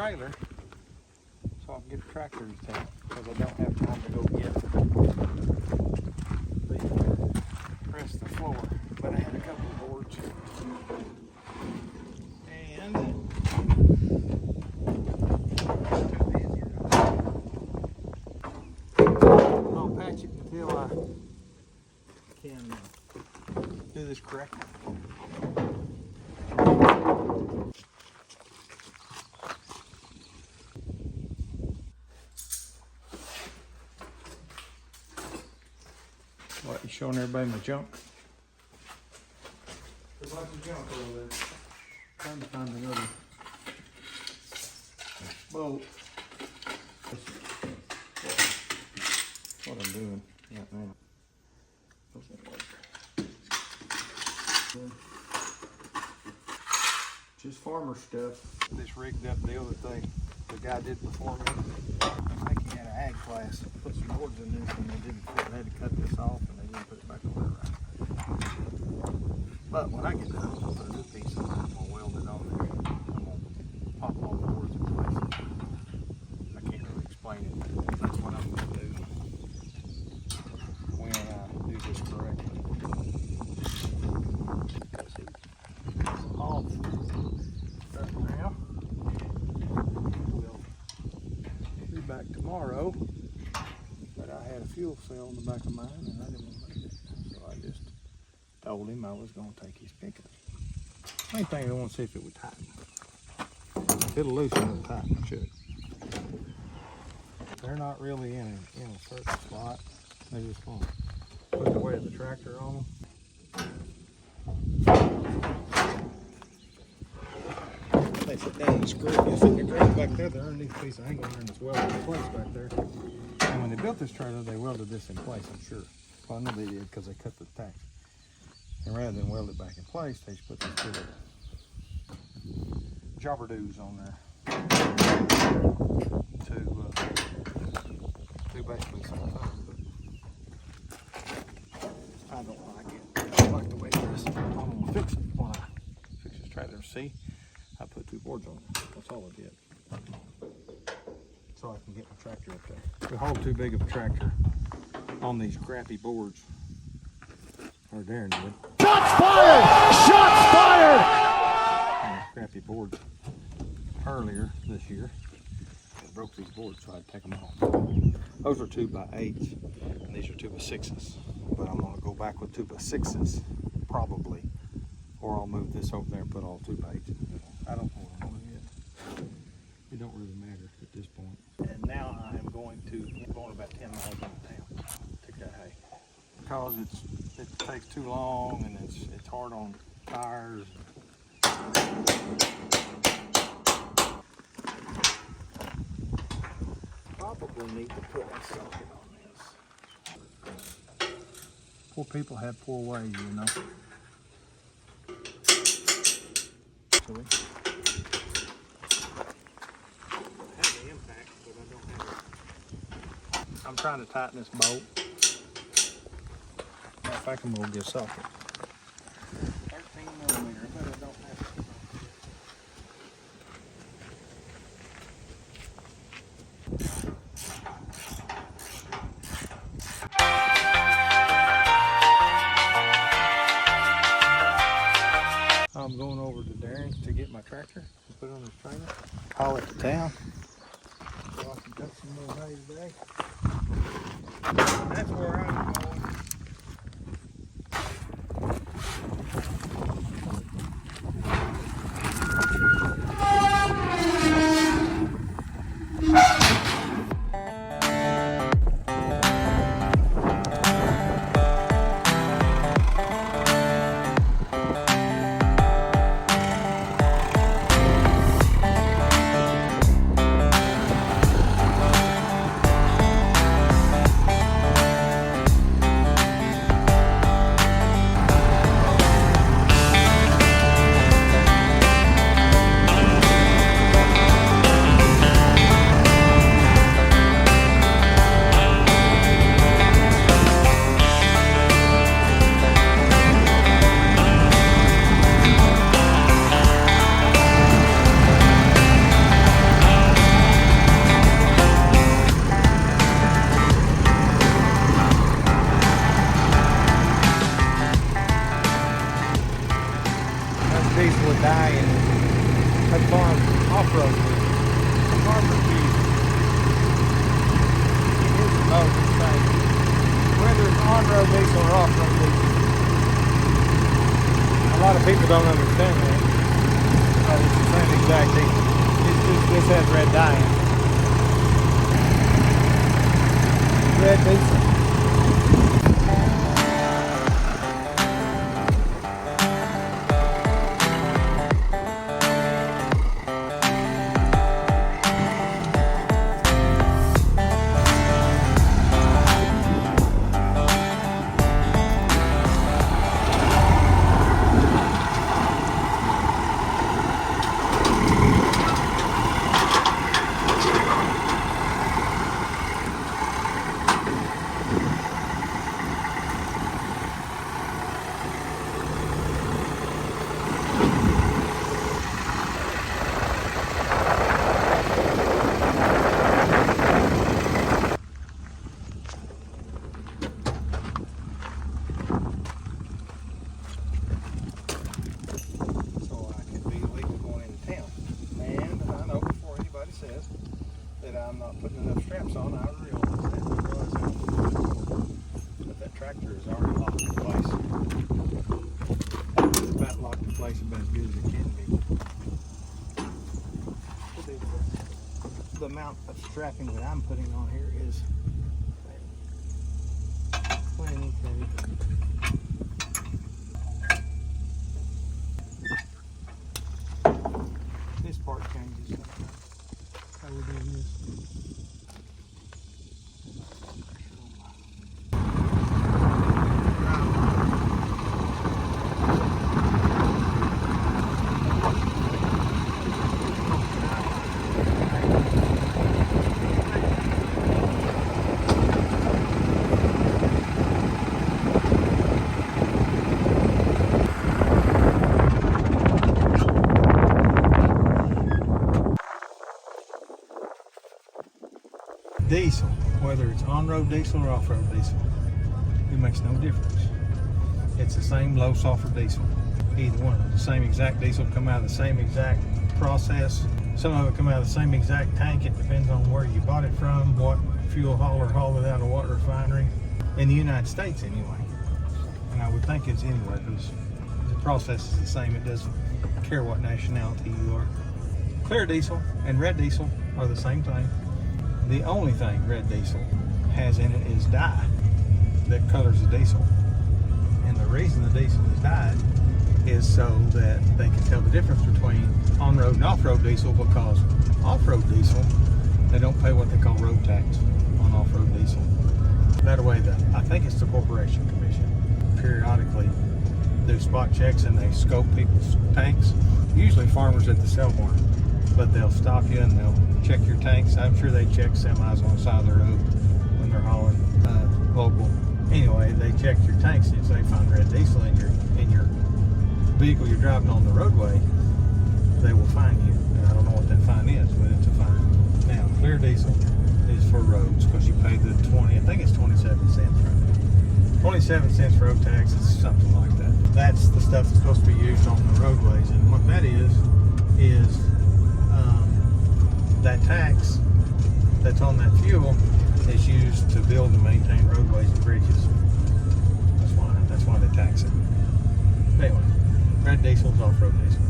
trailer so I can get the tractor to town, because I don't have time to go get the rest of the floor. But I had a couple of boards. And I'll patch it until I can do this correctly. What, you showing everybody my junk? There's lots of junk over there. Trying to find another boat. That's what I'm doing right now. Doesn't work. Just farmer stuff. This rigged up the other thing the guy did before me. I think he had an ag class. Put some boards in this and they didn't fit. They had to cut this off and they didn't put it back on there right. But when I get done, I'm gonna put a new piece on it. I'm gonna weld it on there. I'm gonna pop all the boards in place. I can't really explain it, but that's what I'm gonna do when I do this correctly. Off right now. We'll be back tomorrow, but I had a fuel cell in the back of mine and I didn't want to lose it, so I just told him I was going to take his pickup. Main thing I want to see if it would tighten. If it'll loosen, it'll tighten. It should. They're not really in a certain spot. They just want to put the weight of the tractor on them. They sit down and screw. You sit in the groove back there. They're underneath a piece of angle iron that's welded in place back there. And when they built this trailer, they welded this in place, I'm sure. Well, I know they did because they cut the tacks. And rather than weld it back in place, they just put these little jobber doos on there to do basically something. But I don't like it. I don't like the way this. I'm gonna fix it when I fix this trailer. See, I put 2 boards on it. That's all I did. So I can get my tractor up there. We hauled too big of a tractor on these crappy boards. Or Darren did. Shots fired! Shots fired! Crappy boards earlier this year. I broke these boards, so I had to take them off. Those are 2x8s, and these are 2x6s. But I'm gonna go back with 2x6s, probably, or I'll move this over there and put all 2x8s in. I don't know what I'm gonna get. It don't really matter at this point. And now I am going about 10 miles into town to get hay, because it takes too long and it's hard on tires. Probably need to put a socket on this. Poor people have poor ways, you know. Have the impact, but I don't have it. I'm trying to tighten this bolt. Matter of fact, I'm gonna get a socket. 13mm, but I don't have it. I'm going over to Darren's to get my tractor and put it on his trailer. Haul it to town so I can cut some more hay today. That's where I'm going. diesel would die in a farm off-road diesel. Farmer diesel. It is about the same. Whether it's on-road diesel or off-road diesel. A lot of people don't understand that. But it's the same exact diesel. It's just this has red dye in it. Red diesel. I'm not putting enough straps on. I realize that because but that tractor is already locked in place. It's about locked in place about as good as it can be. The amount of strapping that I'm putting on here is plenty. This part changes sometimes. How we're doing this. Diesel, whether it's on-road diesel or off-road diesel, it makes no difference. It's the same low sulfur diesel. Either one. The same exact diesel come out of the same exact process. Some of it come out of the same exact tank. It depends on where you bought it from, what fuel hauler hauled it out of what refinery. In the United States anyway. And I would think it's anywhere because the process is the same. It doesn't care what nationality you are. Clear diesel and red diesel are the same thing. The only thing red diesel has in it is dye that colors the diesel. And the reason the diesel is dyed is so that they can tell the difference between on-road and off-road diesel, because off-road diesel, they don't pay what they call road tax on off-road diesel. That way, I think it's the Corporation Commission periodically do spot checks and they scope people's tanks, usually farmers at the sale barn, but they'll stop you and they'll check your tanks. I'm sure they check semis on the side of the road when they're hauling local. Anyway, they check your tanks, and if they find red diesel in your vehicle you're driving on the roadway, they will fine you. And I don't know what that fine is, but it's a fine. Now, clear diesel is for roads because you pay the 20, I think it's 27 cents, right? 27 cents for road tax, it's something like that. That's the stuff that's supposed to be used on the roadways, and what that is that tax that's on that fuel is used to build and maintain roadways and bridges. That's why they tax it. But anyway, red diesel is off-road diesel.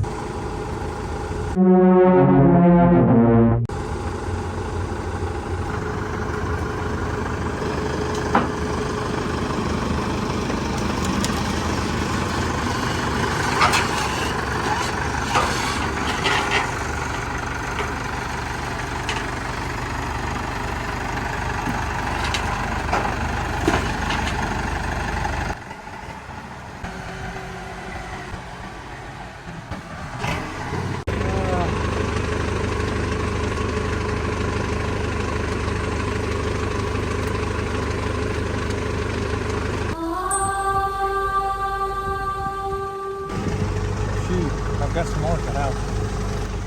Got some more at the house.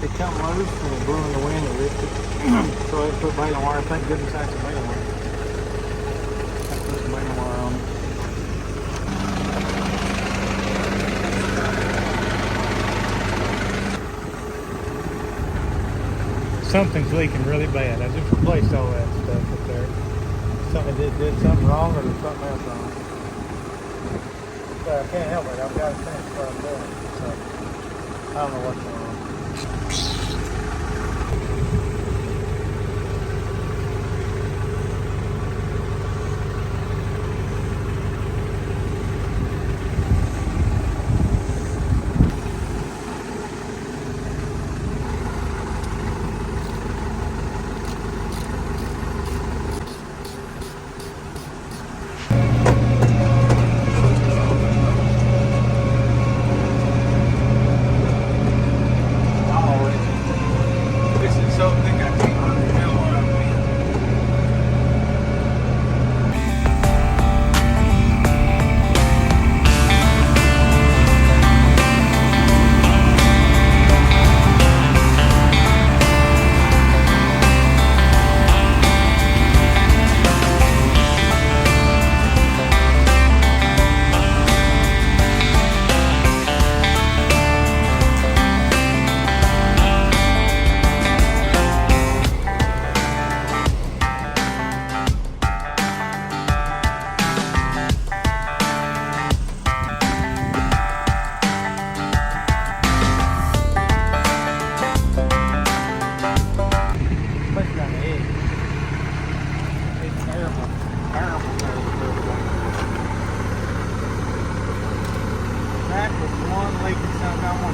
It come loose and it blew in the wind and ripped it. So I put baling wire. Thank goodness I had some baling wire. I put some baling wire on it. something's leaking really bad. I just replaced all that stuff up there. Something did something wrong, or there's something else wrong. But I can't help it. I've got to finish what I'm doing. So I don't know what's going on.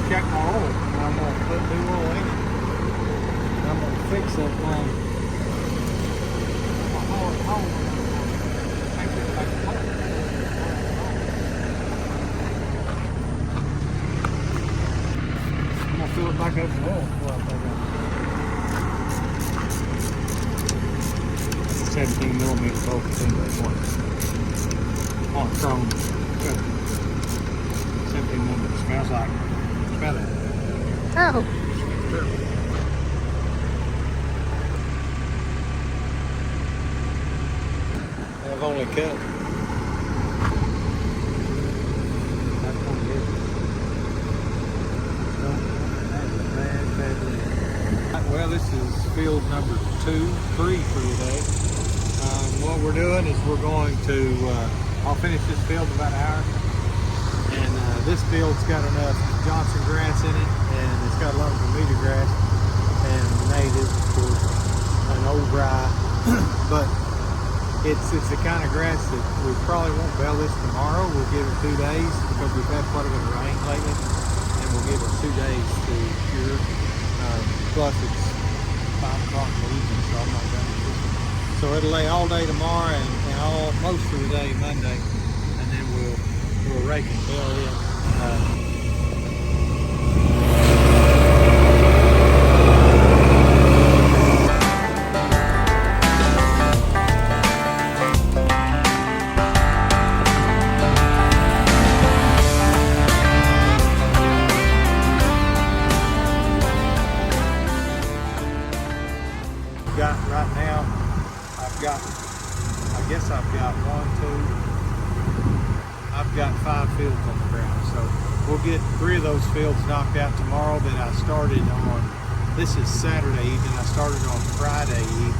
Check my oil, and I'm going to put new oil in it. And I'm going to fix that thing. I'm going to fill it back up with oil before I take it. 17 millimeter focus in this one. On chrome. 17 millimeter. Smells like it. Smell it. Oh. Sure. I've only cut. That's one good. Well, this is field number 3 for today. What we're doing is we're going to, I'll finish this field in about an hour. And this field's got enough Johnson grass in it, and it's got a lot of Bermuda grass and native, of course, an old rye. But it's the kind of grass that we probably won't bale this tomorrow. We'll give it 2 days because we've had quite a bit of rain lately, and we'll give it 2 days to cure. Plus it's 5 o'clock in the evening, so I'm not done with this one. So it'll lay all day tomorrow and all most of the day Monday, and then we'll rake and bale it. I've got 5 fields on the ground, so we'll get 3 of those fields knocked out tomorrow that I started on. This is Saturday evening. I started on Friday evening,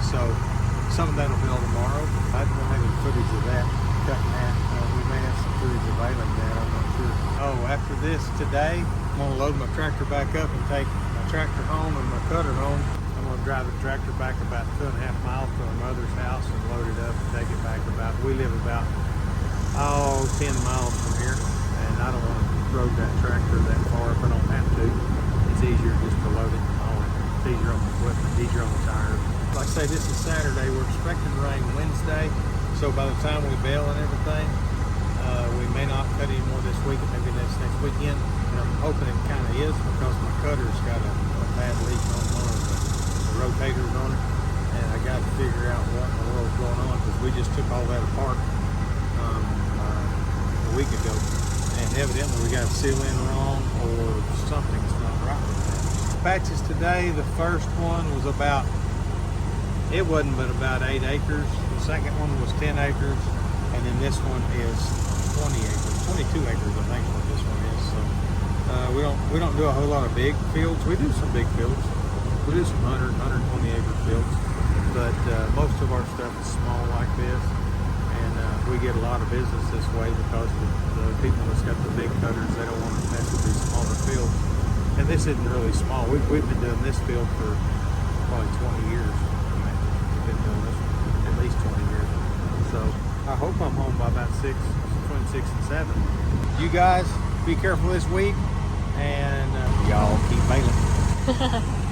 so some of that will be on tomorrow. I don't have any footage of that cutting that. We may have some footage of bailing that, I'm not sure. Oh, after this today, I'm going to load my tractor back up and take my tractor home and my cutter home. I'm going to drive the tractor back about 2.5 miles to our mother's house and load it up and take it back about, we live about 10 miles from here, and I don't want to road that tractor that far if I don't have to. It's easier just to load it on. It's easier on the equipment, easier on the tires. Like I say, this is Saturday. We're expecting rain Wednesday, so by the time we bale and everything, we may not cut any more this week, maybe next weekend. And I'm hoping it kind of is because my cutter's got a bad leak on one of the rotators on it, and I got to figure out what in the world's going on because we just took all that apart a week ago, and evidently we got to seal in wrong or something's not right with that. Patches today, the first one was about, it wasn't but about 8 acres. The second one was 10 acres, and then this one is 20 acres, 22 acres I think what this one is. So we don't do a whole lot of big fields. We do some big fields, We do some 100, 120 acre fields, but most of our stuff is small like this, and we get a lot of business this way because the people that's got the big cutters, they don't want to mess with these smaller fields. And this isn't really small. We've been doing this field for probably 20 years. I mean, we've been doing this at least 20 years. So I hope I'm home by about between 6 and 7. You guys be careful this week, and y'all keep bailing.